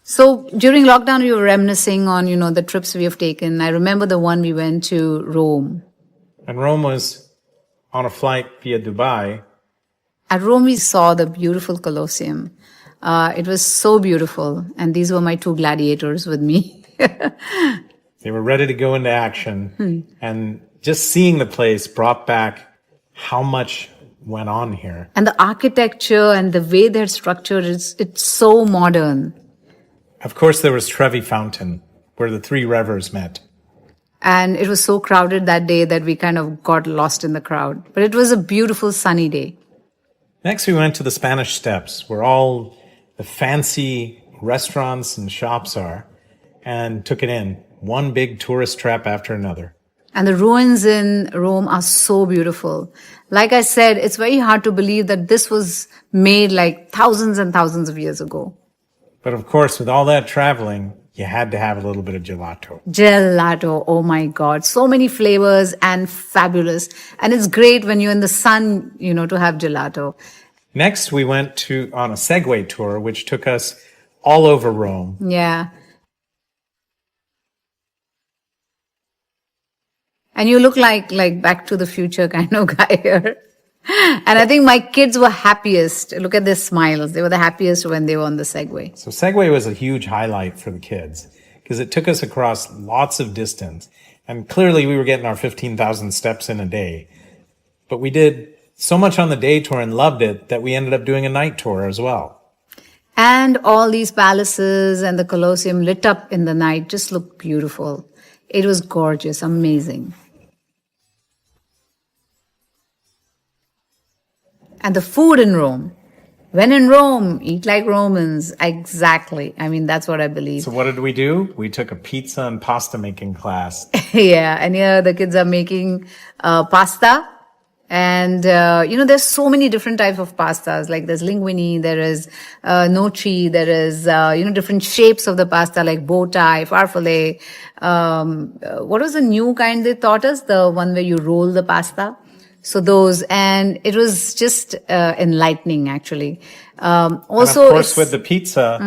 So during lockdown, we were reminiscing on, the trips we have taken. I remember the one we went to Rome. And Rome was on a flight via Dubai. At Rome, we saw the beautiful Colosseum. It was so beautiful. And these were my two gladiators with me. They were ready to go into action. And just seeing the place brought back how much went on here. And the architecture and the way they're structured, it's so modern. Of course, there was Trevi Fountain, where the three rivers met. And it was so crowded that day that we kind of got lost in the crowd. But it was a beautiful sunny day. Next, we went to the Spanish Steps, where all the fancy restaurants and shops are, and took it in. One big tourist trap after another. And the ruins in Rome are so beautiful. Like I said, it's very hard to believe that this was made like thousands and thousands of years ago. But of course, with all that traveling, you had to have a little bit of gelato. Gelato, oh my God. So many flavors and fabulous. And it's great when you're in the sun, to have gelato. Next, we went on a Segway tour, which took us all over Rome. Yeah. And you look like Back to the Future kind of guy here. And I think my kids were happiest. Look at their smiles. They were the happiest when they were on the Segway. So Segway was a huge highlight for the kids because it took us across lots of distance. And clearly we were getting our 15,000 steps in a day. But we did so much on the day tour and loved it that we ended up doing a night tour as well. And all these palaces and the Colosseum lit up in the night just looked beautiful. It was gorgeous, amazing. And the food in Rome. When in Rome, eat like Romans. Exactly. I mean, that's what I believe. So what did we do? We took a pizza and pasta making class. Yeah. And here the kids are making pasta. And, there's so many different types of pastas. Like there's linguine, there is noci, there is, different shapes of the pasta like bow tie, farfalle. What was the new kind they taught us? The one where you roll the pasta. So those, and it was just enlightening, actually. Also, and of course, with the pizza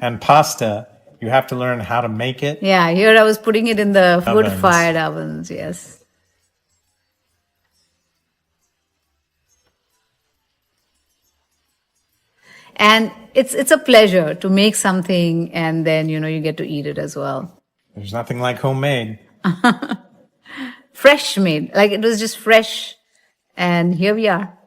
and pasta, you have to learn how to make it. Yeah, here I was putting it in the wood-fired ovens, yes. And it's a pleasure to make something and then, you get to eat it as well. There's nothing like homemade. Fresh made, like it was just fresh. And here we are.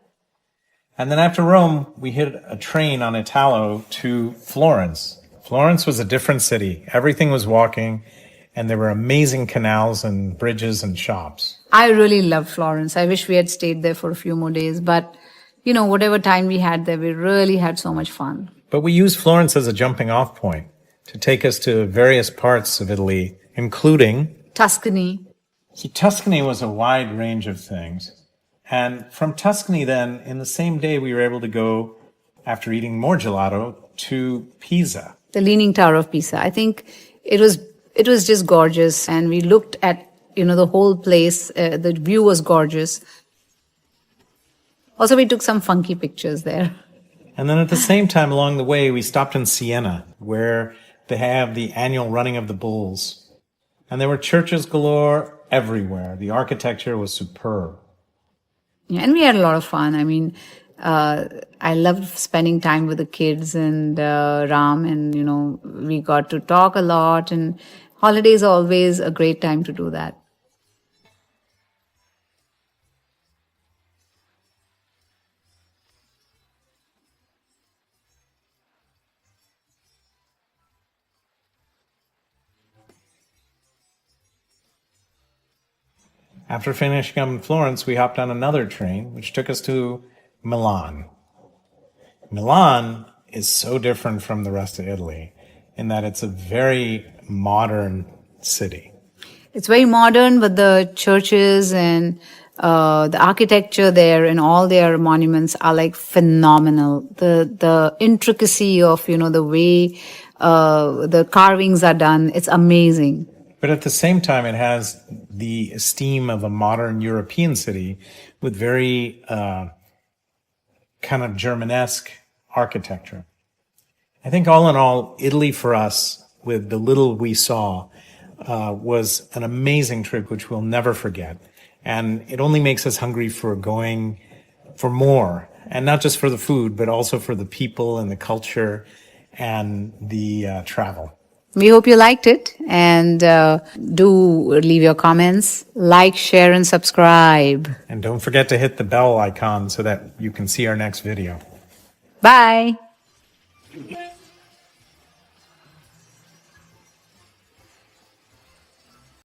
And then after Rome, we hit a train on Italo to Florence. Florence was a different city. Everything was walking, and there were amazing canals and bridges and shops. I really loved Florence. I wish we had stayed there for a few more days. But, whatever time we had there, we really had so much fun. But we used Florence as a jumping off point to take us to various parts of Italy, including Tuscany. See, Tuscany was a wide range of things. And from Tuscany then, in the same day, we were able to go, after eating more gelato, to Pisa. The Leaning Tower of Pisa. I think it was just gorgeous. And we looked at, the whole place. The view was gorgeous. Also, we took some funky pictures there. And then at the same time, along the way, we stopped in Siena, where they have the annual running of the bulls. And there were churches galore everywhere. The architecture was superb. Yeah, and we had a lot of fun. I mean, I loved spending time with the kids and Ram, and, we got to talk a lot. And holidays are always a great time to do that. After finishing up in Florence, we hopped on another train, which took us to Milan. Milan is so different from the rest of Italy in that it's a very modern city. It's very modern, but the churches and the architecture there and all their monuments are like phenomenal. The intricacy of, the way the carvings are done, it's amazing. But at the same time, it has the esteem of a modern European city with very kind of Germanesque architecture. I think all in all, Italy for us, with the little we saw, was an amazing trip, which we'll never forget. And it only makes us hungry for going for more, and not just for the food, but also for the people and the culture and the travel. We hope you liked it, and do leave your comments, like, share, and subscribe. And don't forget to hit the bell icon so that you can see our next video. Bye.